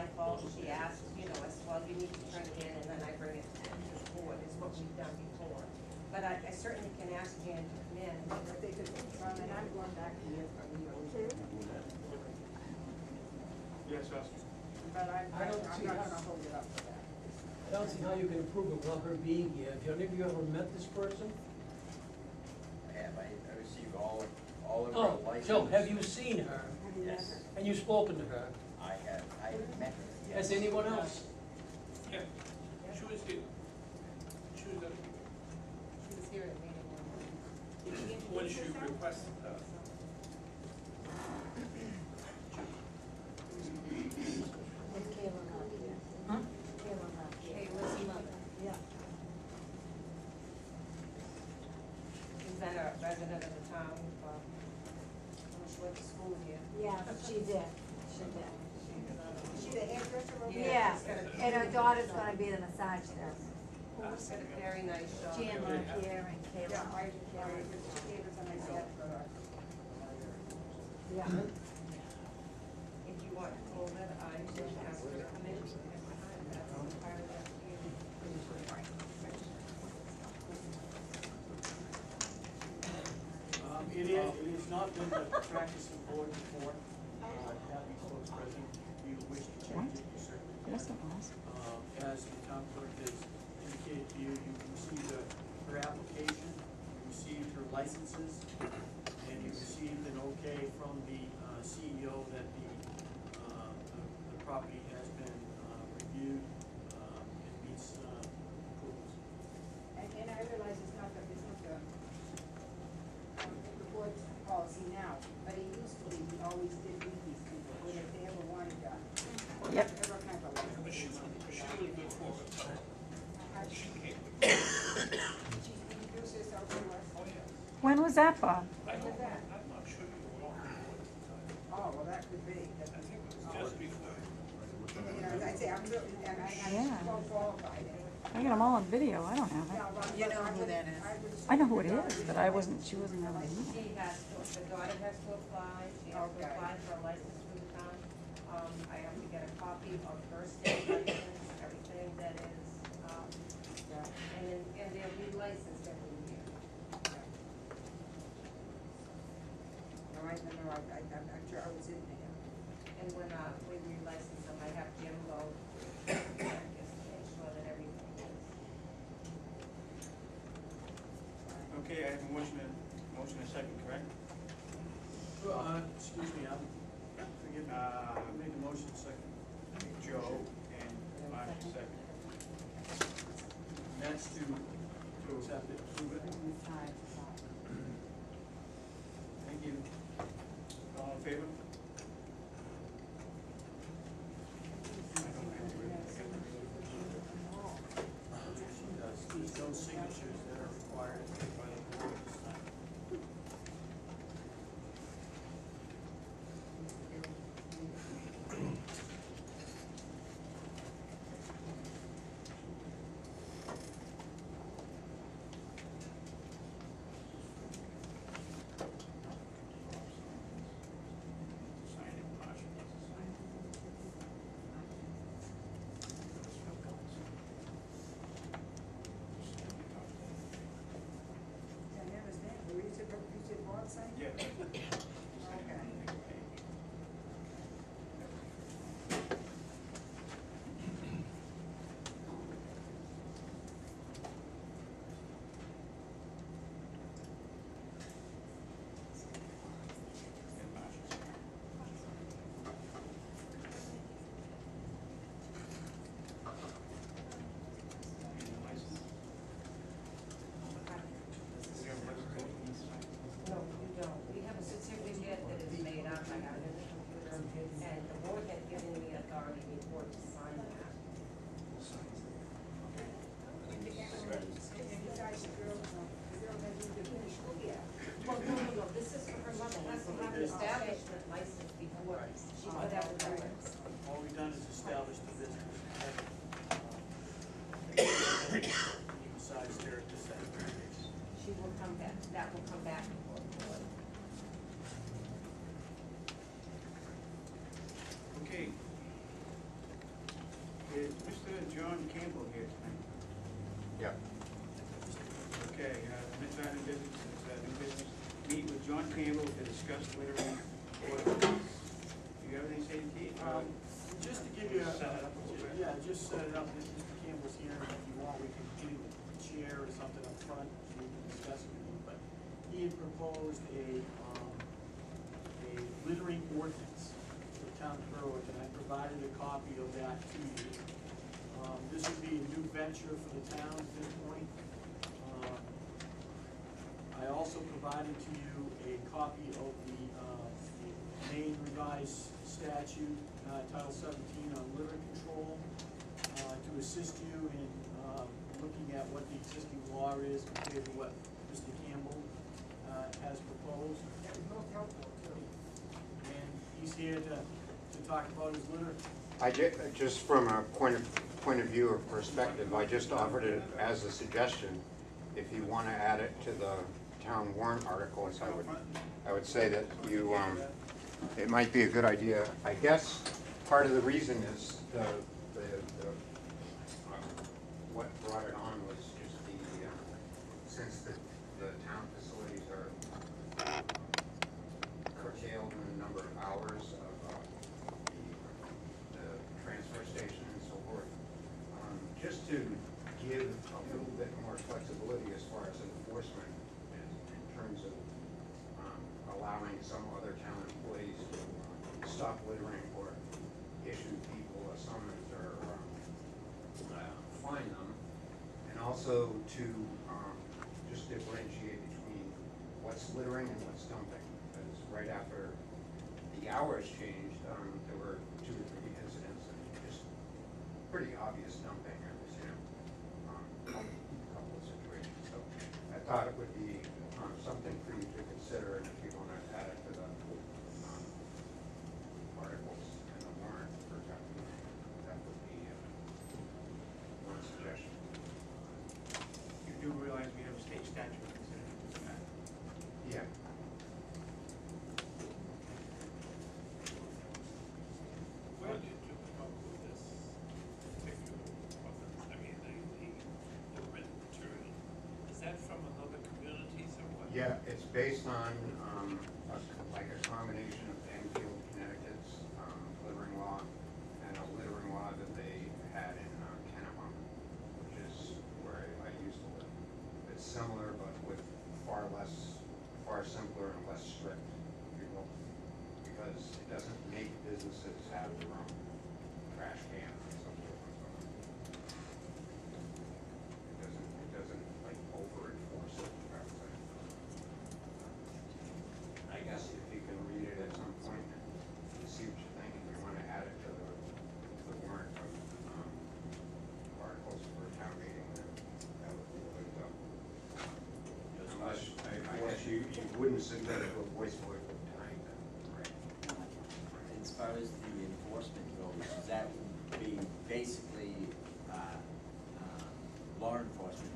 my fault, she asked, you know, I said, well, you need to turn it in, and then I bring it to the board, is what we've done before. But I certainly can ask Jan to come in. If they could, and I'm going back to you from you. Yes, Oscar. But I'm I don't not see gonna how- hold it up for that. I don't see how you can improve it without her being here. Have any of you ever met this person? I have, I received all of her Oh, license. so have you seen her? Have you Yes. never? And you spoken to her? I have met her, yes. Has anyone else? Yeah, she was here. She was at, She was here at the meeting one morning. when she requested, With Kayla not here. Huh? Kayla not here. Kayla's mother. Yeah. She's been a resident of the town, she went to school here. Yeah, she did, she did. Is she the hairdresser over there? Yeah, she's got a- and her daughter's gonna be the massage therapist. She's got a very nice job. Jan Lapierre and Yeah, Kayla. I gave us a nice head for her. Yeah. If you want to hold it, I should ask her to come in. That's part of that meeting. It has not been the practice of the board before, to have these folks present. If you wish to change it, you certainly can. As the town clerk has indicated to you, you received her application, you received her licenses, and you received an okay from the CEO that the property has been reviewed and meets approvals. And I realize it's not the board's policy now, but it used to be, we always did meet these people, when if they ever wanted to. Yep. Ever kind of like. but she really good for it. She came. She introduced herself to us. Oh, yeah. When was that, Bob? I don't, I'm not sure you were on the board at the time. Oh, well, that could be. I think it was just before. You know, as I say, I'm really, and I'm Yeah. well qualified. I got them all on video, I don't have it. Yeah, but- You know but who that is. I know who it is, but I wasn't, she wasn't on the meeting. She has to, the daughter has to apply, she has to Okay. apply for a license through the town. I have to get a copy of her state license, everything that is, Yeah. and they'll be licensed every year. No, I'm sure I was in there. And when we relicense them, I have Jim go just to make sure that everything is. Okay, I have a motion and a second, correct? Excuse me, forgive me, I made the motion second. Joe and Mark second. And that's to accept it, approve it. Thank you. All in favor? There's no signatures that are required by the board this time. Sign it, Marshall. Sign it. I understand, you said Bob signed? Yeah. Okay. And Marshall. And the license? We have a license. No, we don't. We have a certificate John Campbell here tonight. Yeah. Okay, next item of business is new business. Meet with John Campbell to discuss littering ordinance. Do you have anything to say, Keith? Just to give you a. Set it up a little bit. Yeah, just set it up, if Mr. Campbell's here, and if you want, we can get him a chair or something up front, so we can discuss it with him, but he had proposed a littering ordinance for the town of Berwick, and I provided a copy of that to you. This would be a new venture for the town at this point. I also provided to you a copy of the Maine revised statute, Title 17 on litter control, to assist you in looking at what the existing law is compared to what Mr. Campbell has proposed. That was most helpful too. And he's here to talk about his litter. Just from a point of view or perspective, I just offered it as a suggestion. If you want to add it to the town warrant articles, I would say that you, it might be a good idea. I guess part of the reason is what brought it on was just since the town facilities are curtailed in the number of hours of the transfer station and so forth, just to give a little bit more flexibility as far as enforcement in terms of allowing some other town employees to stop littering or issue people a summons or fine them, and also to just differentiate between what's littering and what's dumping. Because right after the hours changed, there were 2 or 3 incidents of just pretty obvious dumping. It was, a couple of situations. So I thought it would be something for you to consider, and if you want to add it to the articles in the warrant for town meeting, that would be one suggestion. You do realize we have a state statute considering that. Yeah. Where did you come up with this particular, I mean, the written material? Is that from another community somewhere? Yeah, it's based on, like a combination of Enfield, Connecticut's, littering law and a littering law that they had in, Kennebunk, which is where I used to live. It's similar, but with far simpler and less strict, if you will, because it doesn't make businesses have their own trash can and so forth and so on. It doesn't like over-enforce it, I would say. I guess if you can read it at some point and see what you think, if you want to add it to the warrant of articles for a town meeting, then that would be the way to go. Unless, I guess you wouldn't submit it with voice vote tonight, then, right? As far as the enforcement goes, that would be basically, law enforcement.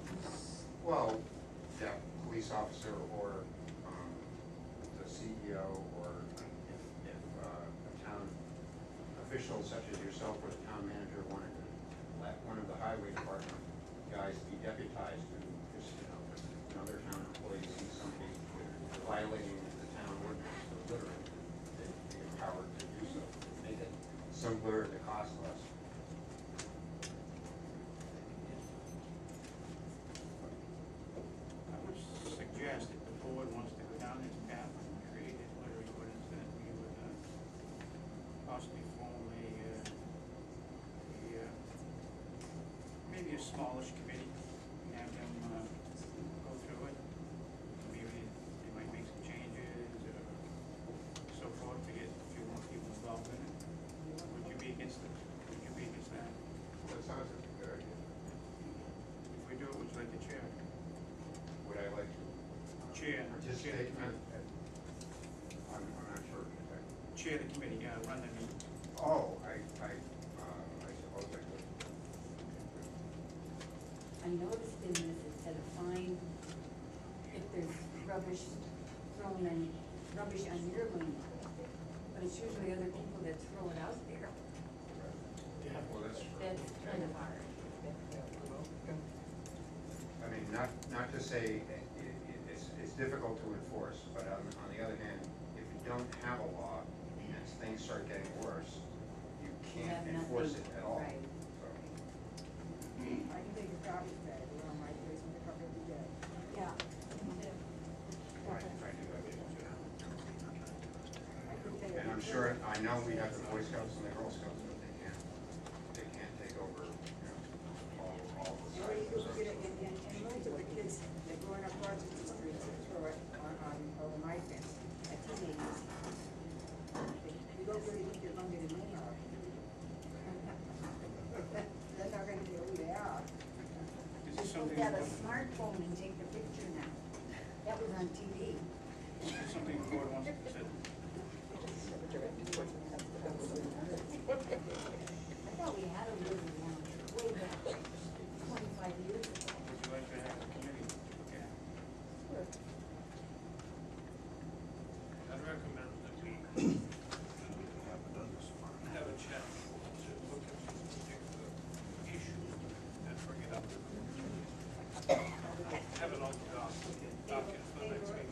Well, yeah, police officer or the CEO, or if a town official such as yourself or the town manager wanted to let one of the highway department guys be deputized to just, if another town employee sees somebody violating the town ordinance or littering, they'd be empowered to do so. Make it simpler, the cost less. I would suggest if the board wants to go down this path and create a littering ordinance, that we would possibly form maybe a smallish committee, and have them go through it. Maybe they might make some changes or so forth to get a few more people involved in it. Would you be against it? Would you be against that? That sounds like a good idea. If we do it, would you like the chair? Would I like to Chair. participate in it? I'm not sure. Chair the committee, run the meeting. Oh, I suppose I could. I noticed in this, it said a fine if there's rubbish on your lane. But it's usually other people that throw it out there. Well, that's true. That's kind of hard. say, it's difficult to enforce, but on the other hand, if you don't have a law, and as things start getting worse, you can't have enforce it nothing, at all. right. So, I can take a garbage bag around my place and pick up every day. Yeah. right, right, you gotta be able to. I can take And I'm sure, I know we have the Boy Scouts and the Girl Scouts, but they can't take over, all the And when you go sites. get it, and most of the kids that go on Washington Street throw it on over my fence, at teenagers. You go really think you're longer than they are. They're not gonna know who they are. Is this They something, got a is smartphone and take the picture now. That was on TV. this something the board wants to consider? I thought we had a little one way back, 25 years ago. Would you like to have a committee look at? I'd recommend that we have a chance to look at this particular issue and bring it up. Have it on the docket for the next meeting.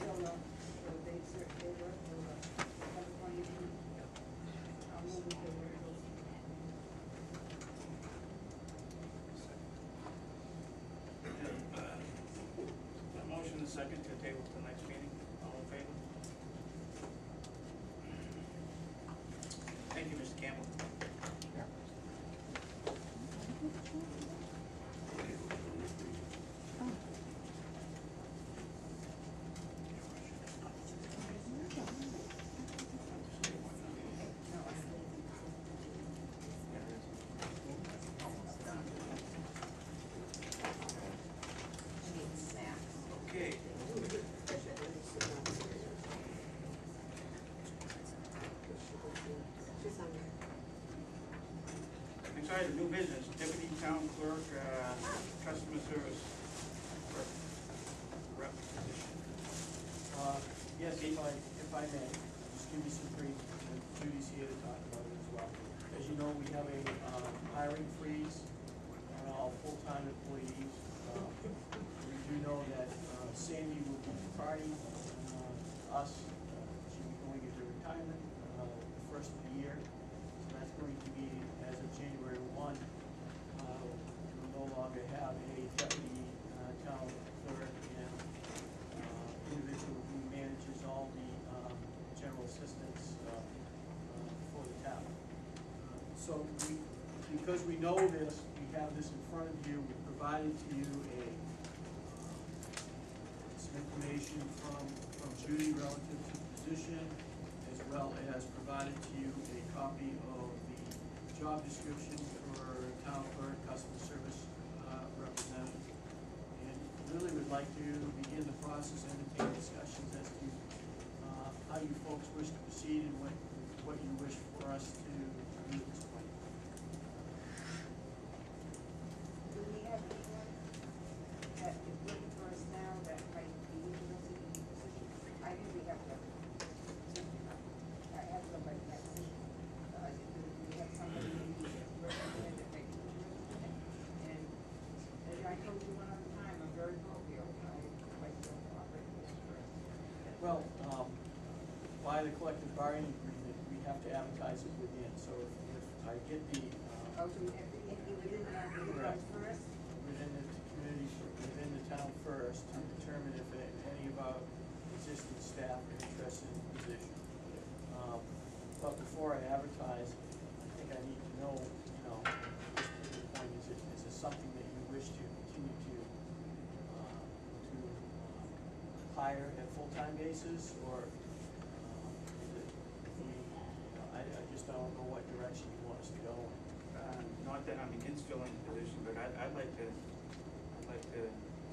A motion and a second to table to the next meeting, all in favor? Thank you, Mr. Campbell. Okay. Next item, new business, deputy town clerk, customer service rep position. Yes, if I may, just give you some brief, and Judy's here to talk about it as well. As you know, we have a hiring freeze on all full-time employees. We do know that Sandy will be departing us, she'll be going into retirement the first of the year. So that's going to be, as of January 1, we'll no longer have a deputy town clerk and individual who manages all the general assistance for the town. So because we know this, we have this in front of you, we provided to you some information from Judy relative to the position, as well as provided to you a copy of the job description for town clerk, customer service representative. And really would like to begin the process and entertain discussions as to how you folks wish to proceed and what you wish for us to do at this point. Do we have anyone that is looking for us now that might be interested in the position? I usually have to, I have somebody that's, do we have somebody maybe recommended that might be interested in it? And as I told you one other time, I'm very parochial, I like to operate this first. Well, by the collective bargaining agreement, we have to advertise it within, so if I get the, Oh, so if you within the, Correct. first? within the community, within the town first, to determine if any of our existing staff are interested in the position. But before I advertise, I think I need to know, at this particular point, is it something that you wish to continue to hire at full-time basis, or is it, I just don't know what direction you want us to go in. Not that I'm against filling the position, but I'd like to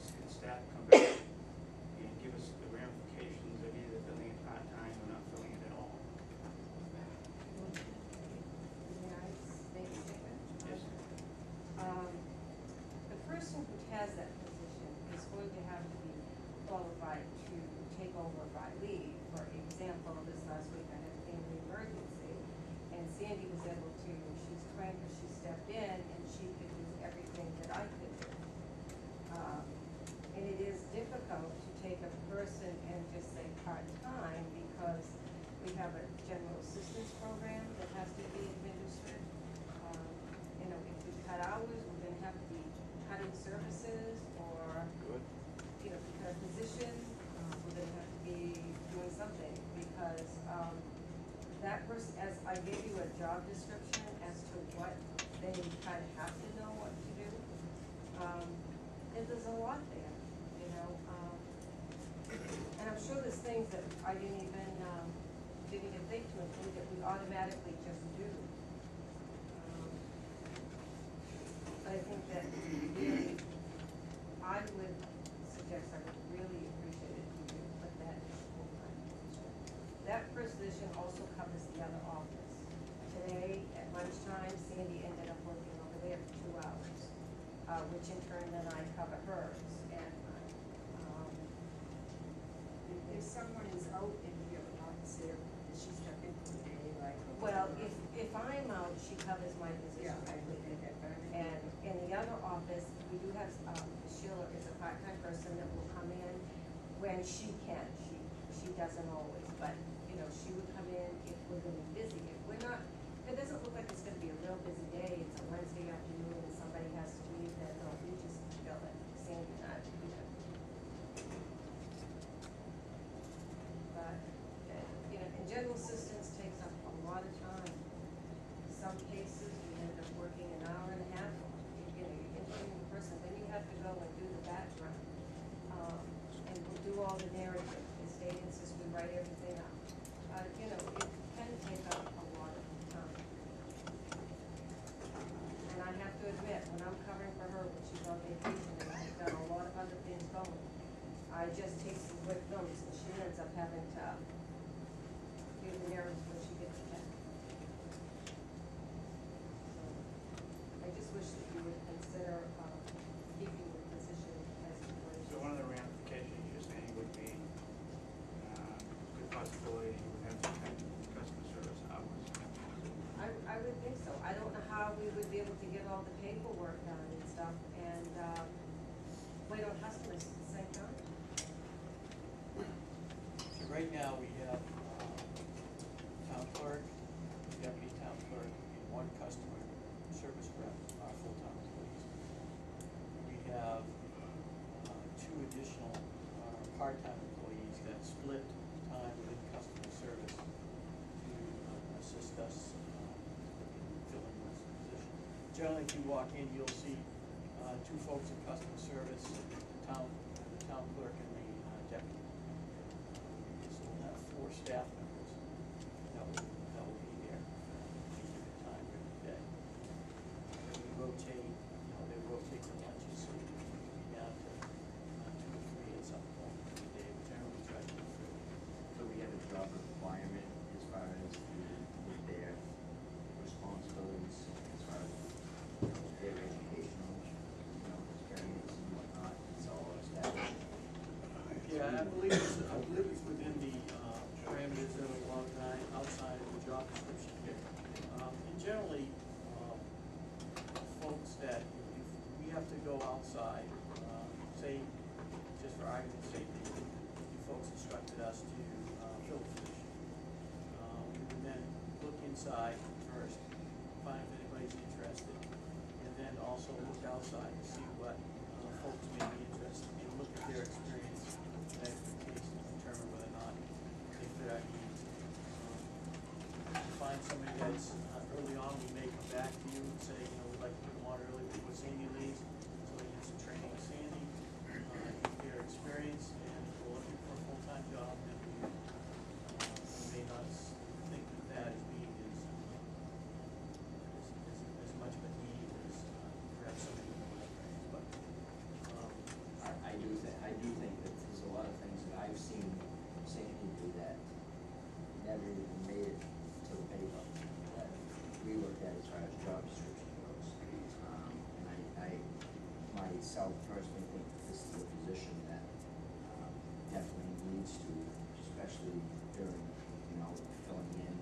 see the staff come back and give us the ramifications of either filling it part-time or not filling it at all. May I make a statement? Yes. The person who has that position is going to have to be qualified to take over by leave. For example, this last week I had a family emergency, and Sandy was able to, she's trying to, she stepped in and she could do everything that I could do. And it is difficult job description as to what they kind of have to know what to do. And there's a lot there, you know, and I'm sure there's things that I didn't even think to include that we automatically just do. But I think that really, I would suggest, I would really appreciate it if you could put that as a full-time position. That position also covers the other office. Today, at lunchtime, Sandy ended up working over there for 2 hours, which in turn then I cover hers. And, If someone is out and you have an officer, does she step in for the day, like? well, if I'm out, she covers my Yeah, position. I would think that, but I mean. And in the other office, we do have, Sheila is a part-time person that will come in when she can. She doesn't always, but, you know, she would come in if we're gonna be busy. If we're not, if it doesn't look like it's gonna be a real busy day, it's a Wednesday afternoon and somebody has to leave, then, no, we just fill it. Sandy and I, you know. But, you know, and general assistance takes up a lot of time. Some cases, we end up working an hour and a half, you know, you're interviewing the person, then you have to go and do the background. And we'll do all the narrative, the state insists we write everything up. You know, it can take up a lot of time. And I have to admit, when I'm covering for her, when she's on vacation, and I've got a lot of other things going, I just take some quick notes, and she ends up having to do the narrative when she gets back. I just wish that you would consider, keeping the position as it was. So one of the ramifications you're saying would be, good possibility you would have some kind of customer service hours. I would think so. I don't know how we would be able to get all the paperwork done and stuff, and, wait on customers at the same time. So right now, we have, town clerk, deputy town clerk, and one customer service rep, are full-time employees. We have, 2 additional, part-time employees that split time within customer service to assist us, in filling this position. Generally, if you walk in, you'll see, 2 folks in customer service, the town clerk and the, deputy. So we'll have 4 staff members that will be there at any given time during the day. And we rotate, they rotate the lunches, so we can be down to 2 or 3 at some point in the day, but generally try to do 3. So we have a job requirement as far as with their responsibilities, as far as their educational, experience and whatnot, it's all established. Yeah, I believe it's within the parameters that are outside of the job description. And generally, folks that, if we have to go outside, say, just for argument's sake, you folks instructed us to fill the position. We would then look inside first, find if anybody's interested, and then also look outside to see what folks may be interested in, look at their experience and expertise to determine whether or not they fit our needs. If you find somebody that's early on, we may come back to you and say, we'd like to put them on early before Sandy leaves, so they get some training with Sandy, get their experience, and if we're looking for a full-time job, then we may not think of that as being as much of a need as perhaps somebody with more experience, but, I do think that there's a lot of things that I've seen Sandy do that never even made it to the paper, that we looked at as far as job description goes. And I myself personally think that this is a position that, definitely needs to, especially during, filling in